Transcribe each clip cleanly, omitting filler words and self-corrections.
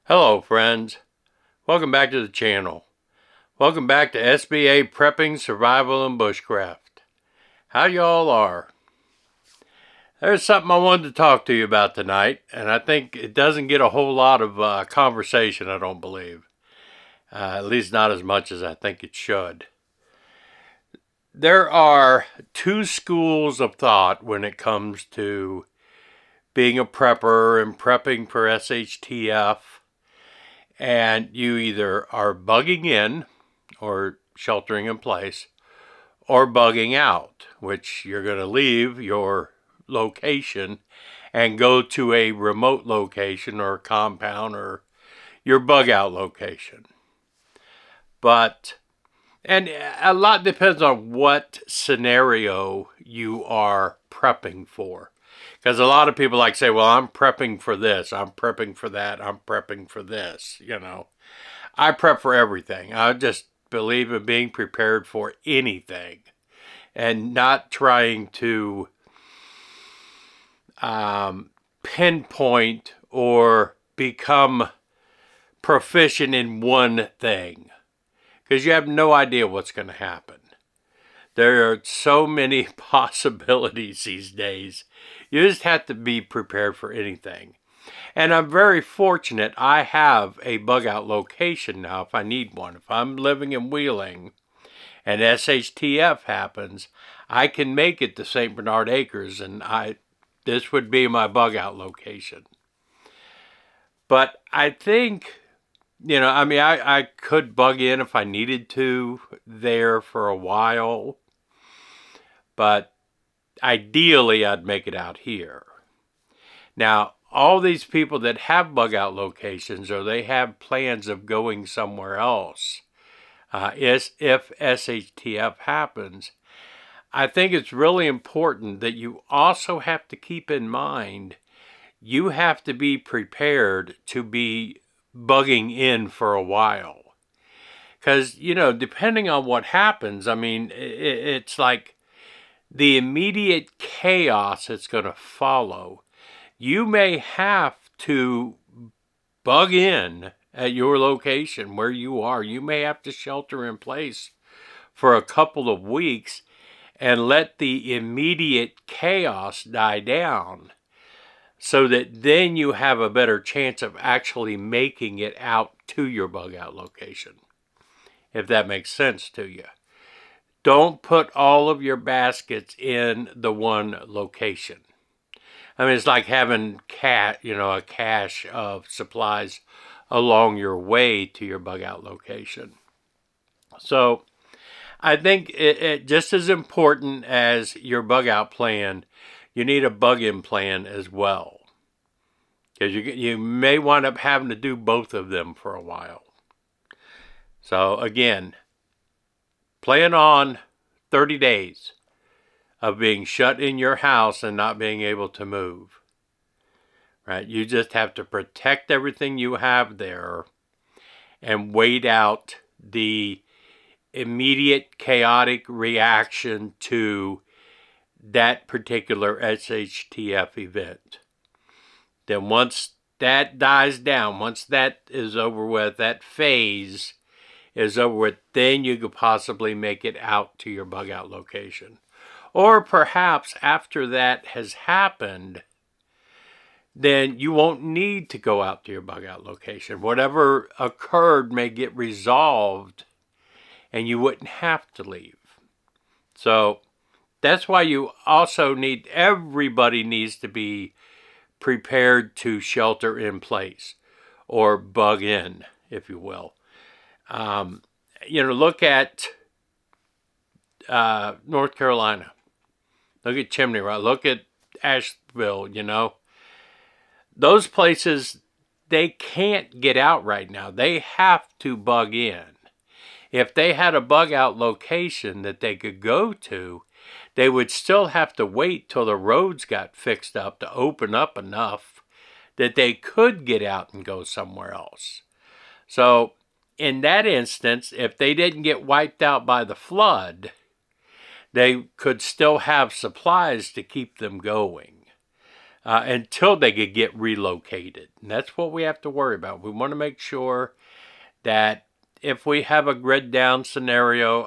Hello friends, welcome back to the channel. Welcome back to SBA Prepping, Survival, and Bushcraft. How y'all are? There's something I wanted to talk to you about tonight, and I think it doesn't get a whole lot of conversation, I don't believe. At least not as much as I think it should. There are two schools of thought when it comes to being a prepper and prepping for SHTF. And you either are bugging in or sheltering in place or bugging out, which you're going to leave your location and go to a remote location or compound or your bug out location. And a lot depends on what scenario you are prepping for. Because a lot of people like say, well, I'm prepping for this, I'm prepping for that, I'm prepping for this, I prep for everything. I just believe in being prepared for anything and not trying to pinpoint or become proficient in one thing, because you have no idea what's going to happen. There are so many possibilities these days. You just have to be prepared for anything. And I'm very fortunate I have a bug out location now if I need one. If I'm living in Wheeling and SHTF happens, I can make it to St. Bernard Acres, and this would be my bug out location. But I think, I could bug in if I needed to there for a while, but ideally I'd make it out here. Now, all these people that have bug out locations or they have plans of going somewhere else, if SHTF happens, I think it's really important that you also have to keep in mind you have to be prepared to be bugging in for a while. Because, depending on what happens, it's like the immediate chaos that's going to follow. You may have to bug in at your location where you are. You may have to shelter in place for a couple of weeks and let the immediate chaos die down so that then you have a better chance of actually making it out to your bug out location, if that makes sense to you. Don't put all of your baskets in the one location. It's like having a cache of supplies along your way to your bug out location. So I think it just as important as your bug out plan, you need a bug in plan as well. Because you may wind up having to do both of them for a while. So again, plan on 30 days of being shut in your house and not being able to move. Right? You just have to protect everything you have there and wait out the immediate chaotic reaction to that particular SHTF event. Then once that dies down, once that is over with, that phase is over with, then you could possibly make it out to your bug out location. Or perhaps after that has happened, then you won't need to go out to your bug out location. Whatever occurred may get resolved and you wouldn't have to leave. So that's why you also everybody needs to be prepared to shelter in place or bug in, if you will. Look at North Carolina. Look at Chimney Rock. Look at Asheville, Those places, they can't get out right now. They have to bug in. If they had a bug out location that they could go to, they would still have to wait till the roads got fixed up to open up enough that they could get out and go somewhere else. So in that instance, if they didn't get wiped out by the flood, they could still have supplies to keep them going. until they could get relocated. And that's what we have to worry about. We want to make sure that if we have a grid down scenario,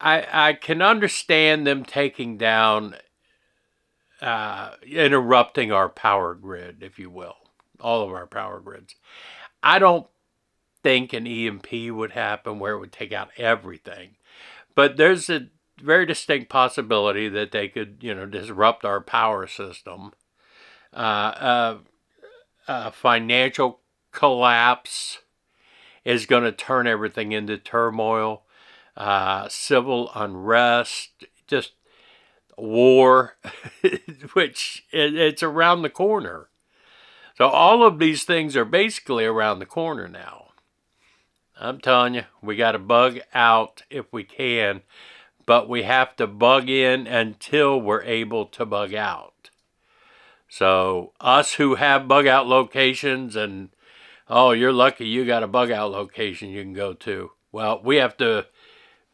I can understand them taking down, interrupting our power grid, if you will, all of our power grids. I don't think an EMP would happen where it would take out everything, but there's a very distinct possibility that they could, disrupt our power system. Financial collapse is going to turn everything into turmoil. Civil unrest, just war, which it's around the corner. So all of these things are basically around the corner now. I'm telling you, we got to bug out if we can, but we have to bug in until we're able to bug out. So us who have bug out locations, and oh, you're lucky you got a bug out location you can go to. Well, we have to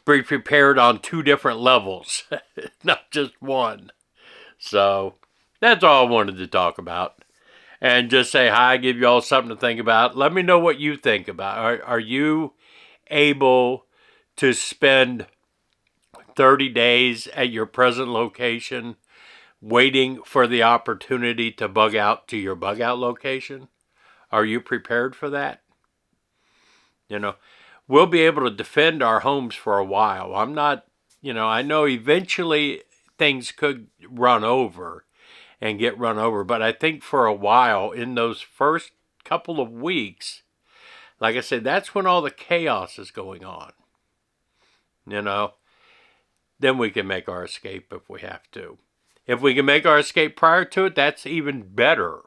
be prepared on 2 different levels, not just one. So that's all I wanted to talk about. And just say hi, give you all something to think about. Let me know what you think about. Are you able to spend 30 days at your present location waiting for the opportunity to bug out to your bug out location? Are you prepared for that? We'll be able to defend our homes for a while. I'm not, I know eventually things could run over and get run over, but I think for a while, in those first couple of weeks, like I said, that's when all the chaos is going on. Then we can make our escape if we have to. If we can make our escape prior to it, that's even better.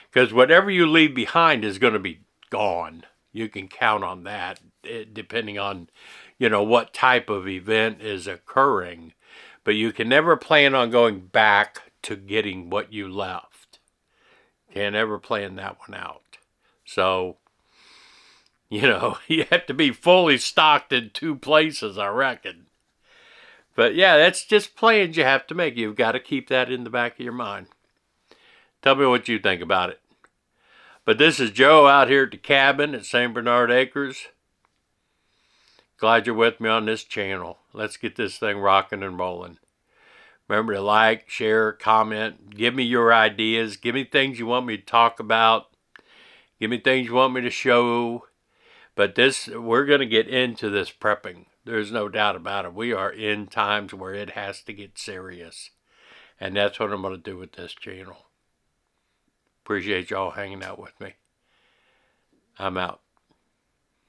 Because whatever you leave behind is going to be gone. You can count on that, depending on, what type of event is occurring. But you can never plan on going back to getting what you left. Can't ever plan that one out. So, you have to be fully stocked in 2 places, I reckon. But yeah, that's just plans you have to make. You've got to keep that in the back of your mind. Tell me what you think about it. But this is Joe out here at the cabin at St. Bernard Acres. Glad you're with me on this channel. Let's get this thing rocking and rolling. Remember to like, share, comment. Give me your ideas. Give me things you want me to talk about. Give me things you want me to show. But we're going to get into this prepping. There's no doubt about it. We are in times where it has to get serious. And that's what I'm going to do with this channel. Appreciate y'all hanging out with me. I'm out.